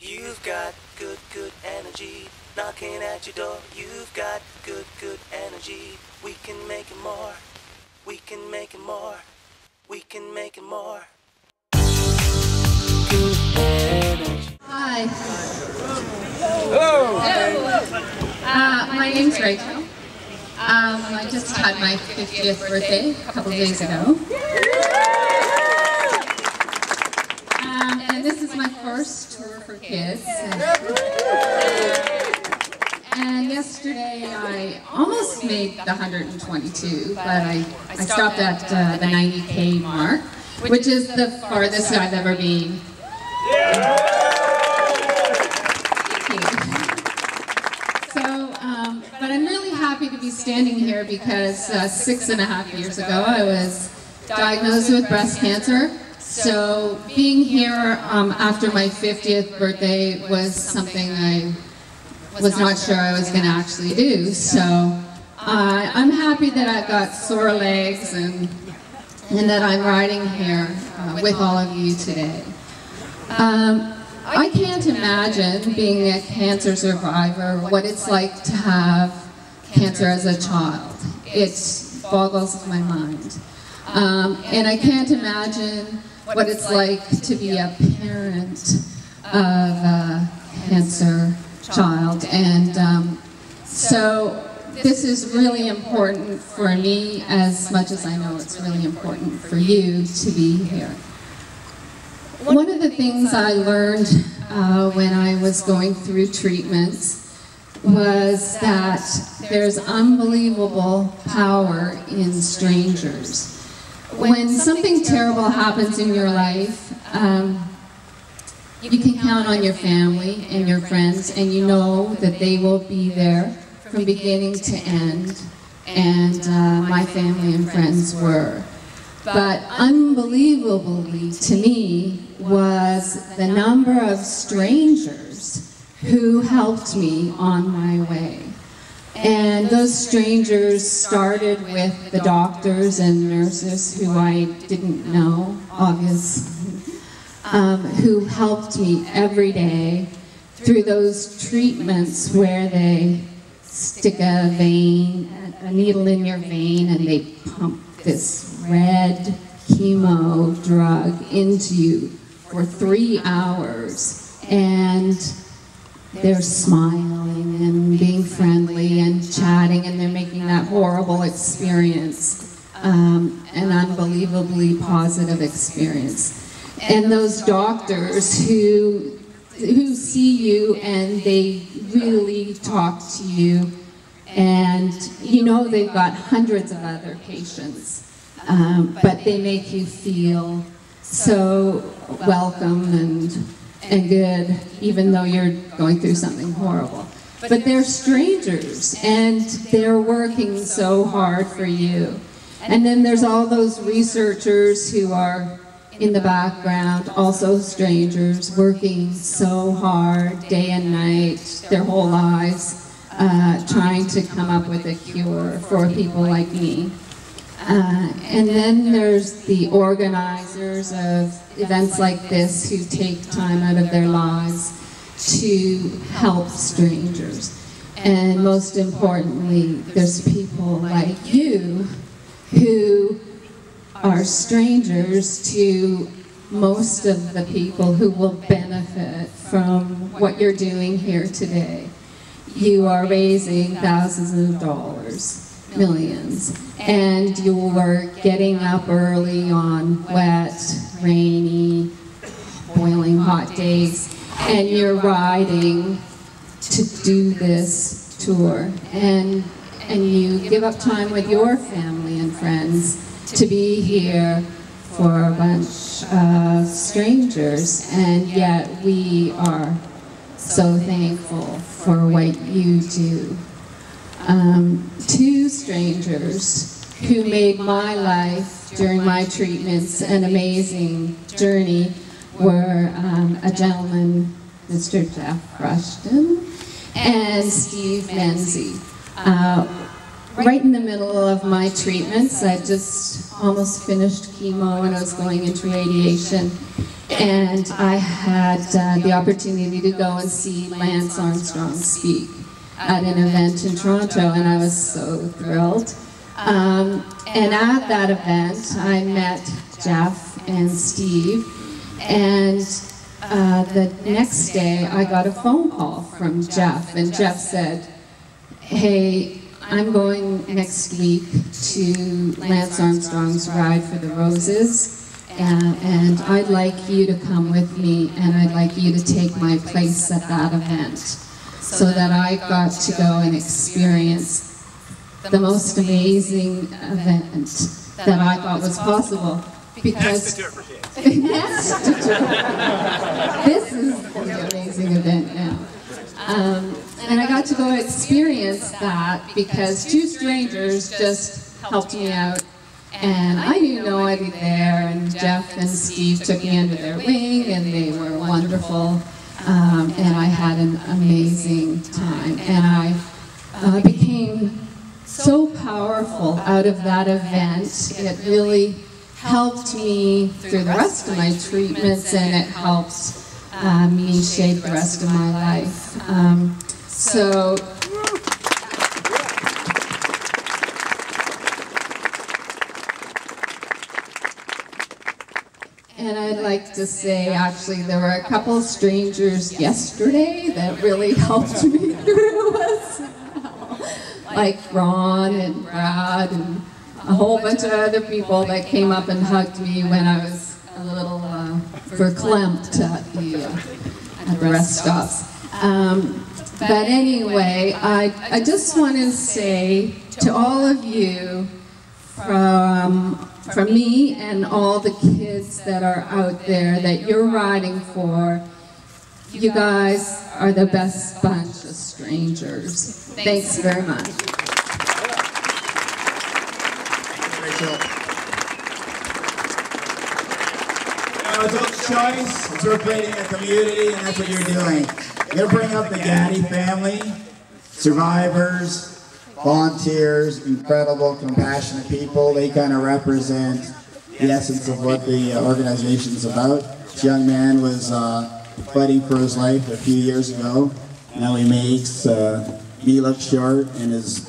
You've got good, good energy knocking at your door. You've got good, good energy. We can make it more. We can make it more. We can make it more. Good energy. Hi. Hello. My name's Rachel. I just had my 50th birthday a couple days ago. And this is my first tour for kids. And yesterday I almost made the 122, but I stopped at the 90K mark, which is the farthest I've ever been. But I'm really happy to be standing here because 6.5 years ago I was diagnosed with breast cancer. So being here after my 50th birthday was something I was not sure I was going to actually do. So I'm happy that I've got sore legs and that I'm riding here with all of you today. I can't imagine being a cancer survivor, what it's like to have cancer as a child. It boggles my mind. And I can't imagine what it's like to be a parent of a cancer child. And so this is really important for me as much as I know it's really important for you to be here. One of the things I learned when I was going through treatments was that there's unbelievable power in strangers. When something terrible happens in your life, you can count on your family and your friends, and you know that they will be there from beginning to end, and my family and friends were. But unbelievably to me was the number of strangers who helped me on my way. And those strangers started with the doctors and nurses who I didn't know, obviously, who helped me every day through those treatments where they stick a needle in your vein and they pump this red chemo drug into you for 3 hours, and they're smiling and being friendly and chatting, and they're making that horrible experience an unbelievably positive experience. And those doctors who see you and they really talk to you, and you know they've got hundreds of other patients, but they make you feel so welcome and good, even though you're going through something horrible. But they're strangers, and they're working so hard for you. And then there's all those researchers who are in the background, also strangers, working so hard day and night, their whole lives, trying to come up with a cure for people like me. And then there's the organizers of events like this who take time out of their lives to help strangers. And most importantly, there's people like you who are strangers to most of the people who will benefit from what you're doing here today. You are raising thousands of dollars, millions, and you are getting up early on wet, rainy, boiling hot days, and you're riding to do this tour, and you give up time with your family and friends to be here for a bunch of strangers, and yet we are so thankful for what you do. Two strangers who made my life during my treatments an amazing journey were a gentleman, Mr. Jeff Rushton, and Steve Menzie. Right in the middle of my treatments, I just almost finished chemo and I was going into radiation. And I had the opportunity to go and see Lance Armstrong speak at an event in Toronto, and I was so thrilled. And at that event, I met Jeff and Steve, and the next day I got a phone call from Jeff, and Jeff said, "Hey, I'm going next week to Lance Armstrong's Ride for the Roses, and I'd like you to come with me, and I'd like you to take my place at that event." So that I got to go and experience the most amazing event that I thought was possible. Because this is the amazing event now. And I got to go experience that because two strangers just helped me out. And I knew nobody there, and Jeff and Steve took me under their wing, and they were wonderful. And I had an amazing time. And I became so powerful out of that event. It really helped me through the rest of my treatments, and it helped me shape the rest of my life. And I'd like to say, actually, there were a couple of strangers yesterday that really helped me through as well. Like Ron and Brad and a whole bunch of other people that came up and hugged me when I was a little verklempt at the rest stops. But anyway, I just want to say to all of you, from me and all the kids that are out there that you're riding for, you guys are the best bunch of strangers. Thanks very much. Adult choice, it's creating a community, and that's what you're doing. You're going to bring up the Gatti family, survivors, volunteers, incredible, compassionate people. They kind of represent the essence of what the organization is about. This young man was fighting for his life a few years ago. Now he makes me look short and his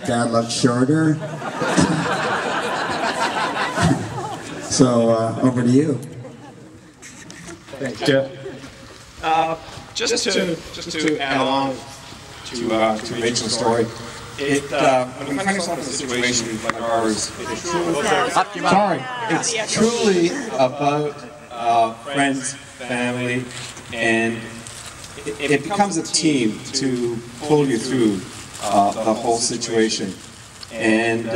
dad look shorter. So over to you. Thanks, Jeff. Just to add on to Rachel's story, when we find ourselves in a situation like ours, it's truly about friends, family, and it becomes a team to pull you through the whole situation. And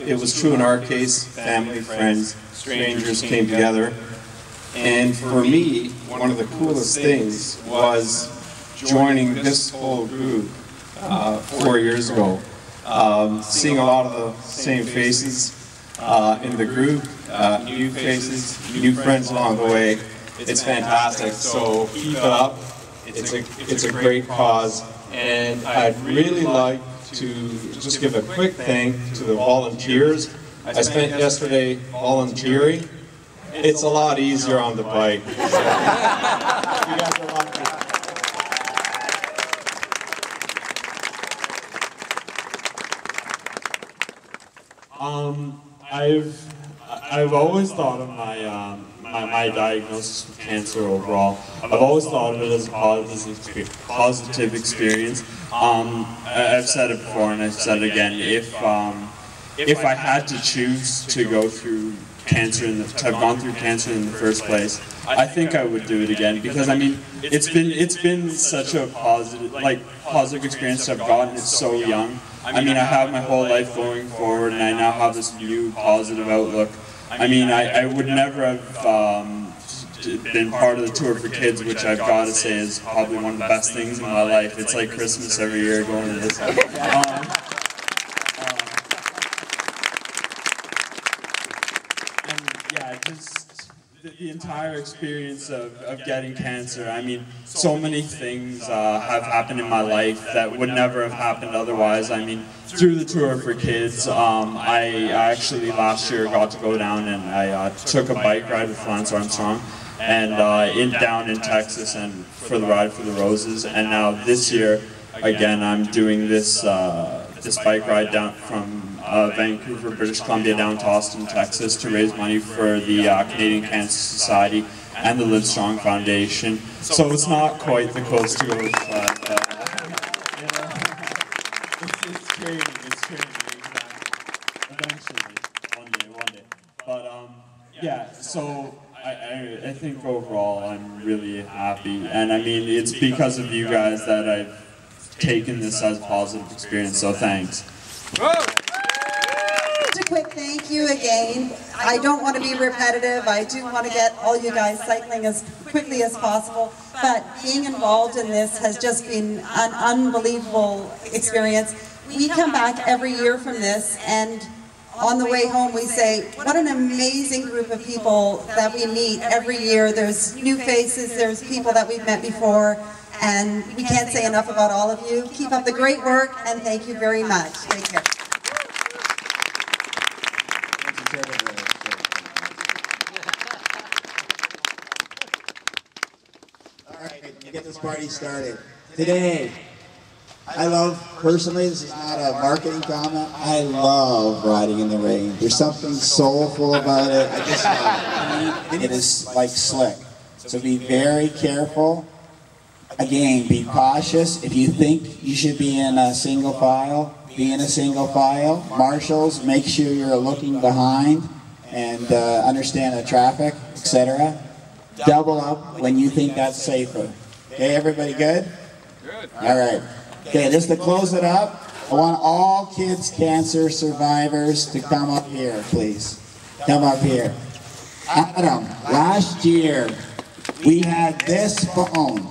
it was true in our case. Family, friends, strangers came together. And for me, one of the coolest things was joining this whole group 4 years ago. Seeing a lot of the same faces in the group, new faces, new friends along the way. It's fantastic. So keep it up. It's a great cause. And I'd really like to just give a quick thank to the volunteers. I spent yesterday volunteering. It's a lot easier on the bike. So, you guys are lucky. I've always thought of my diagnosis with cancer overall. I've always thought of it as a positive experience. I've said it before and I've said it again. If I had to choose to go through cancer to have gone through cancer in the first place, I think I would do it again, because I mean it's been such a positive experience to have gotten it so young. I mean, I have my whole life going forward, and I now have this new positive outlook. I mean, I would never have been part of the Tour for Kids, which I've got to say is probably one of the best things in my life. It's like Christmas every year going to this. Just the entire experience of getting cancer. I mean, so many things have happened in my life that would never have happened otherwise. I mean, through the Tour for Kids, I actually last year got to go down and I took a bike ride with Lance Armstrong. and down in Texas, and for the Ride for the Roses. And now this year, again, I'm doing this this bike ride down from Vancouver, British Columbia, down to Austin, Texas, to raise money for the Canadian Cancer Society and the Livestrong Foundation. So it's not quite the coast to coast, but you know, it's training, eventually, one day. But yeah, so I think overall I'm really happy, and I mean, it's because of you guys that I've taken this as a positive experience, so thanks. Just a quick thank you again. I don't want to be repetitive. I do want to get all you guys cycling as quickly as possible, but being involved in this has just been an unbelievable experience. We come back every year from this, and on the way home we say, what an amazing group of people that we meet every year. There's new faces, there's people that we've met before, and we can't say enough about all of you. Keep up the great work, and thank you very much. Take care. All right, to get this party started. Today, I love, personally, this is not a marketing comment, I love riding in the rain. There's something soulful about it. I just love it. It is like slick. So be very careful. Again, be cautious. If you think you should be in a single file, be in a single file. Marshals, make sure you're looking behind and understand the traffic, etc. Double up when you think that's safer. Okay, everybody good? Good. All right. Okay, just to close it up, I want all kids cancer survivors to come up here, please. Come up here. Adam, last year we had this phone.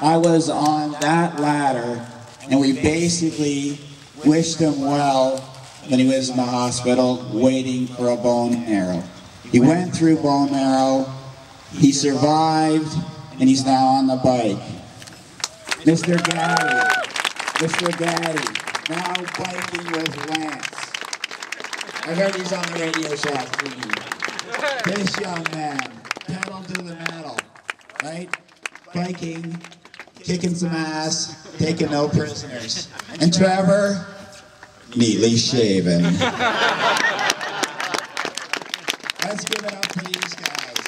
I was on that ladder, and we basically wished him well when he was in the hospital waiting for a bone marrow. He went through bone marrow, he survived, and he's now on the bike. Mr. Gatti, now biking with Lance. I heard he's on the radio shack TV. This young man, pedal to the metal, right? Biking, kicking some ass, taking no prisoners. And Trevor, neatly shaven. Let's give it up for these guys.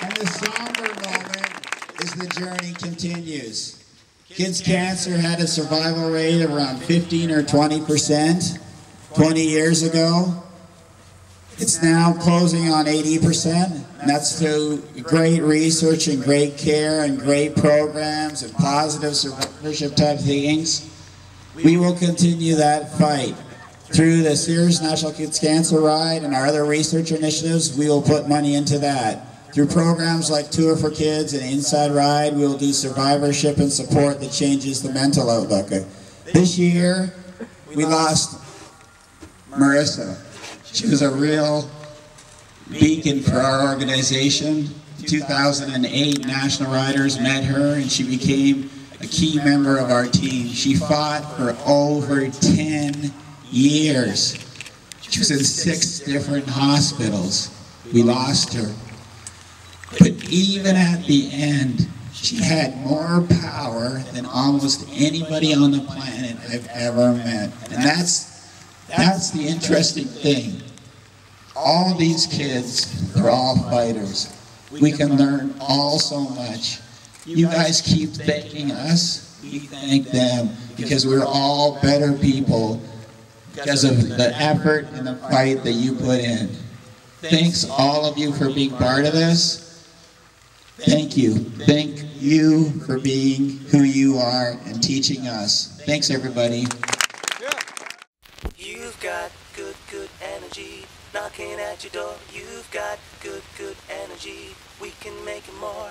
And the somber moment is the journey continues. Kids' cancer had a survival rate of around 15 or 20% 20 years ago. It's now closing on 80%, and that's through great research and great care and great programs and positive survivorship type things. We will continue that fight. Through the Sears National Kids Cancer Ride and our other research initiatives, we will put money into that. Through programs like Tour for Kids and Inside Ride, we will do survivorship and support that changes the mental outlook. This year, we lost Marisa. She was a real beacon for our organization. 2008 National Riders met her and she became a key member of our team. She fought for over 10 years. She was in 6 different hospitals. We lost her. But even at the end, she had more power than almost anybody on the planet I've ever met. And that's the interesting thing. All these kids, they're all fighters. We can learn all so much. You guys keep thanking us, we thank them, because we're all better people because of the effort and the fight that you put in. Thanks all of you for being part of this. Thank you. Thank you for being who you are and teaching us. Thanks everybody. You've got good energy knocking at your door. You've got good energy. We can make it more.